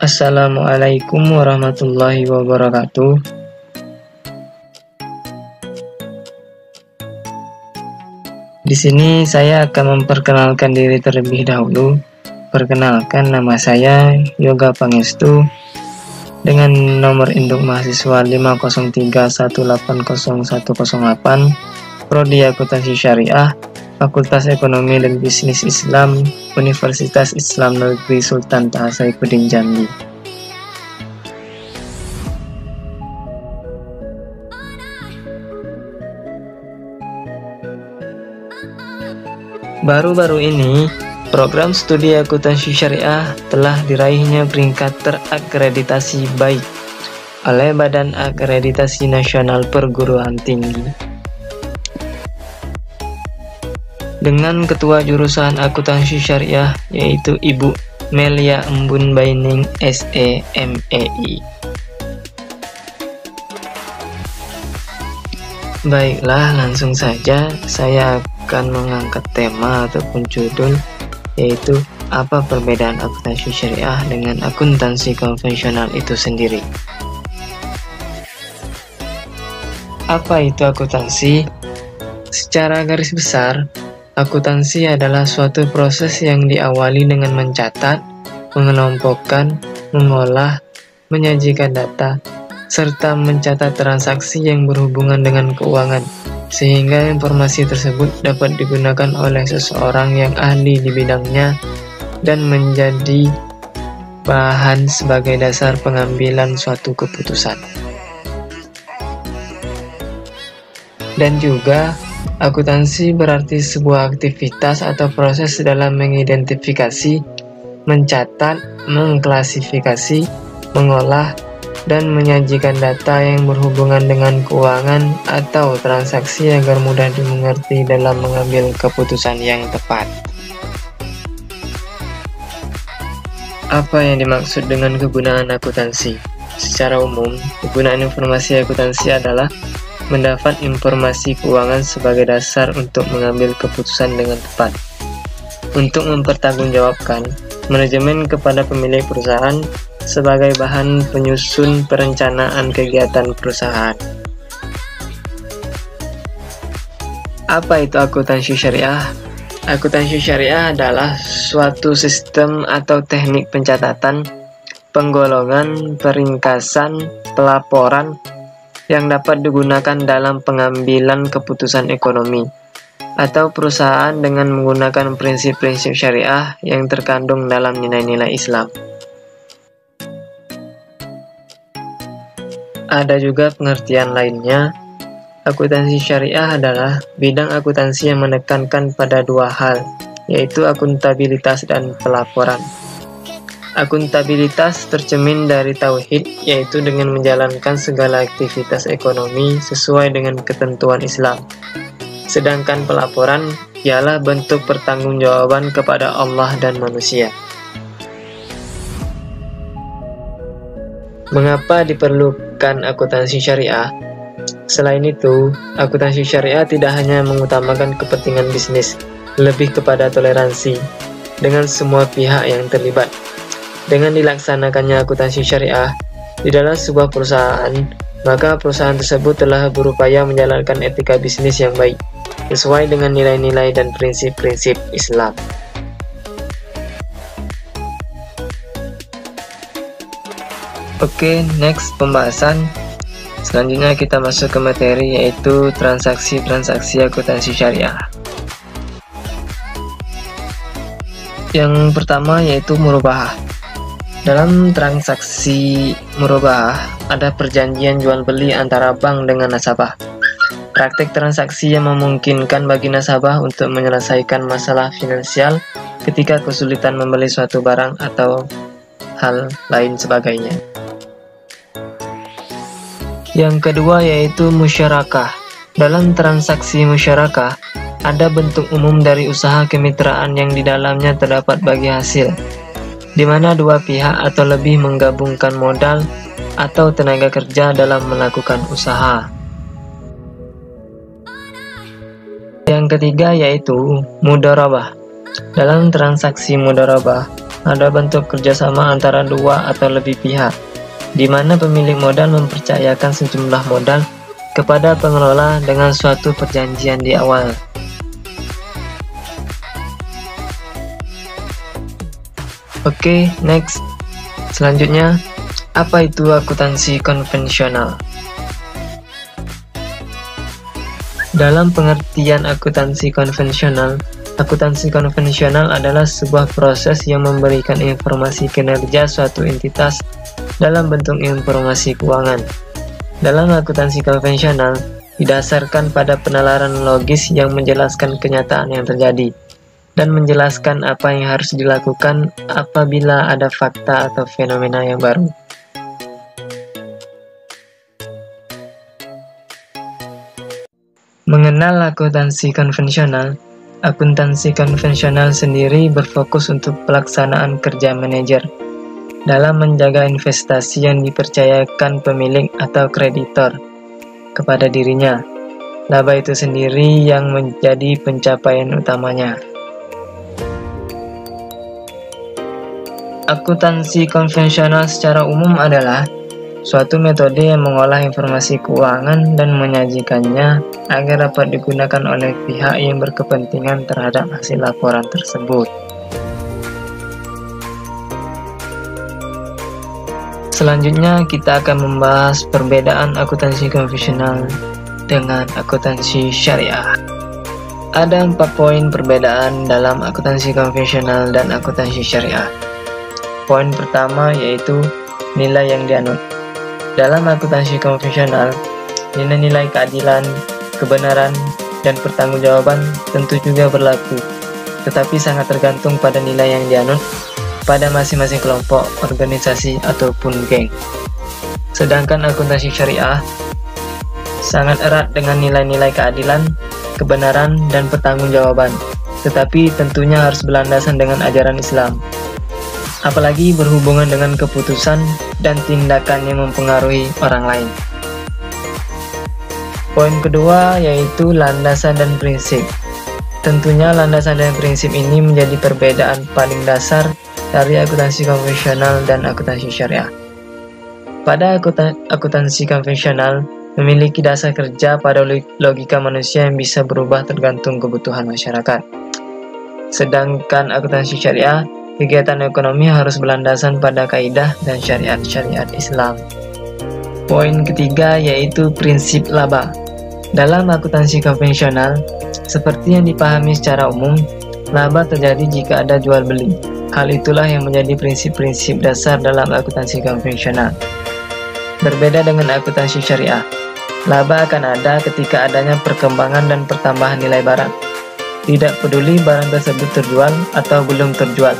Assalamualaikum warahmatullahi wabarakatuh. Di sini saya akan memperkenalkan diri terlebih dahulu. Perkenalkan, nama saya Yoga Pangestu dengan nomor induk mahasiswa 503180108, Prodi Akuntansi Syariah, Fakultas Ekonomi dan Bisnis Islam, Universitas Islam Negeri Sultan Taha Saifuddin Jambi. Baru-baru ini, program studi akuntansi syariah telah diraihnya peringkat terakreditasi baik oleh Badan Akreditasi Nasional Perguruan Tinggi. Dengan ketua jurusan akuntansi syariah yaitu Ibu Melia Embun Baining SEMEI. Baiklah, langsung saja saya akan mengangkat tema ataupun judul, yaitu apa perbedaan akuntansi syariah dengan akuntansi konvensional itu sendiri. Apa itu akuntansi? Secara garis besar, akuntansi adalah suatu proses yang diawali dengan mencatat, mengelompokkan, mengolah, menyajikan data, serta mencatat transaksi yang berhubungan dengan keuangan, sehingga informasi tersebut dapat digunakan oleh seseorang yang ahli di bidangnya dan menjadi bahan sebagai dasar pengambilan suatu keputusan. Dan juga, akuntansi berarti sebuah aktivitas atau proses dalam mengidentifikasi, mencatat, mengklasifikasi, mengolah, dan menyajikan data yang berhubungan dengan keuangan atau transaksi agar mudah dimengerti dalam mengambil keputusan yang tepat. Apa yang dimaksud dengan kegunaan akuntansi? Secara umum, kegunaan informasi akuntansi adalah mendapat informasi keuangan sebagai dasar untuk mengambil keputusan dengan tepat. Untuk mempertanggungjawabkan manajemen kepada pemilik perusahaan sebagai bahan penyusun perencanaan kegiatan perusahaan. Apa itu akuntansi syariah? Akuntansi syariah adalah suatu sistem atau teknik pencatatan, penggolongan, peringkasan, pelaporan yang dapat digunakan dalam pengambilan keputusan ekonomi atau perusahaan dengan menggunakan prinsip-prinsip syariah yang terkandung dalam nilai-nilai Islam. Ada juga pengertian lainnya. Akuntansi syariah adalah bidang akuntansi yang menekankan pada dua hal, yaitu akuntabilitas dan pelaporan. Akuntabilitas tercermin dari tauhid, yaitu dengan menjalankan segala aktivitas ekonomi sesuai dengan ketentuan Islam. Sedangkan pelaporan ialah bentuk pertanggungjawaban kepada Allah dan manusia. Mengapa diperlukan akuntansi syariah? Selain itu, akuntansi syariah tidak hanya mengutamakan kepentingan bisnis, lebih kepada toleransi dengan semua pihak yang terlibat. Dengan dilaksanakannya akuntansi syariah di dalam sebuah perusahaan, maka perusahaan tersebut telah berupaya menjalankan etika bisnis yang baik, sesuai dengan nilai-nilai dan prinsip-prinsip Islam. Oke, next pembahasan. Selanjutnya kita masuk ke materi, yaitu transaksi-transaksi akuntansi syariah. Yang pertama yaitu murabahah. Dalam transaksi murabahah, ada perjanjian jual beli antara bank dengan nasabah. Praktek transaksi yang memungkinkan bagi nasabah untuk menyelesaikan masalah finansial ketika kesulitan membeli suatu barang atau hal lain sebagainya. Yang kedua yaitu musyarakah. Dalam transaksi musyarakah, ada bentuk umum dari usaha kemitraan yang di dalamnya terdapat bagi hasil, di mana dua pihak atau lebih menggabungkan modal atau tenaga kerja dalam melakukan usaha. Yang ketiga yaitu mudharabah. Dalam transaksi mudharabah, ada bentuk kerjasama antara dua atau lebih pihak, di mana pemilik modal mempercayakan sejumlah modal kepada pengelola dengan suatu perjanjian di awal. Oke, next. Selanjutnya, apa itu akuntansi konvensional? Dalam pengertian akuntansi konvensional adalah sebuah proses yang memberikan informasi kinerja suatu entitas dalam bentuk informasi keuangan. Dalam akuntansi konvensional, didasarkan pada penalaran logis yang menjelaskan kenyataan yang terjadi, dan menjelaskan apa yang harus dilakukan apabila ada fakta atau fenomena yang baru. Mengenal akuntansi konvensional sendiri berfokus untuk pelaksanaan kerja manajer dalam menjaga investasi yang dipercayakan pemilik atau kreditor kepada dirinya. Laba itu sendiri yang menjadi pencapaian utamanya. Akuntansi konvensional secara umum adalah suatu metode yang mengolah informasi keuangan dan menyajikannya agar dapat digunakan oleh pihak yang berkepentingan terhadap hasil laporan tersebut. Selanjutnya kita akan membahas perbedaan akuntansi konvensional dengan akuntansi syariah. Ada 4 poin perbedaan dalam akuntansi konvensional dan akuntansi syariah. Poin pertama yaitu nilai yang dianut. Dalam akuntansi konvensional, nilai-nilai keadilan, kebenaran, dan pertanggungjawaban tentu juga berlaku, tetapi sangat tergantung pada nilai yang dianut pada masing-masing kelompok, organisasi, ataupun geng. Sedangkan akuntansi syariah sangat erat dengan nilai-nilai keadilan, kebenaran, dan pertanggungjawaban, tetapi tentunya harus berlandasan dengan ajaran Islam, apalagi berhubungan dengan keputusan dan tindakan yang mempengaruhi orang lain. Poin kedua yaitu landasan dan prinsip. Tentunya landasan dan prinsip ini menjadi perbedaan paling dasar dari akuntansi konvensional dan akuntansi syariah. Pada akuntansi konvensional memiliki dasar kerja pada logika manusia yang bisa berubah tergantung kebutuhan masyarakat. Sedangkan akuntansi syariah, kegiatan ekonomi harus berlandasan pada kaidah dan syariat-syariat Islam. Poin ketiga yaitu prinsip laba. Dalam akuntansi konvensional, seperti yang dipahami secara umum, laba terjadi jika ada jual beli. Hal itulah yang menjadi prinsip-prinsip dasar dalam akuntansi konvensional. Berbeda dengan akuntansi syariah, laba akan ada ketika adanya perkembangan dan pertambahan nilai barang. Tidak peduli barang tersebut terjual atau belum terjual.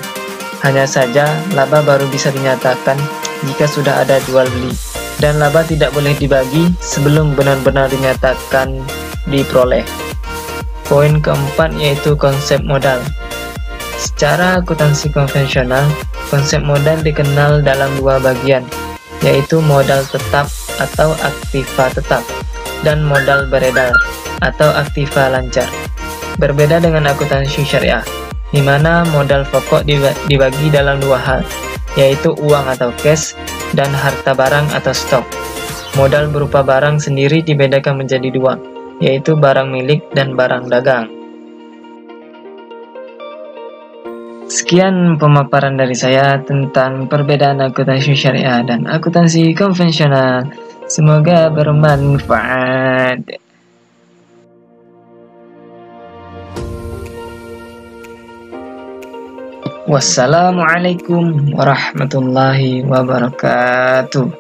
Hanya saja, laba baru bisa dinyatakan jika sudah ada jual beli, dan laba tidak boleh dibagi sebelum benar-benar dinyatakan diperoleh. Poin keempat yaitu konsep modal. Secara akuntansi konvensional, konsep modal dikenal dalam 2 bagian, yaitu modal tetap atau aktiva tetap, dan modal beredar atau aktiva lancar. Berbeda dengan akuntansi syariah, di mana modal pokok dibagi dalam 2 hal, yaitu uang atau cash dan harta barang atau stok. Modal berupa barang sendiri dibedakan menjadi 2, yaitu barang milik dan barang dagang. Sekian pemaparan dari saya tentang perbedaan akuntansi syariah dan akuntansi konvensional. Semoga bermanfaat. Wassalamualaikum warahmatullahi wabarakatuh.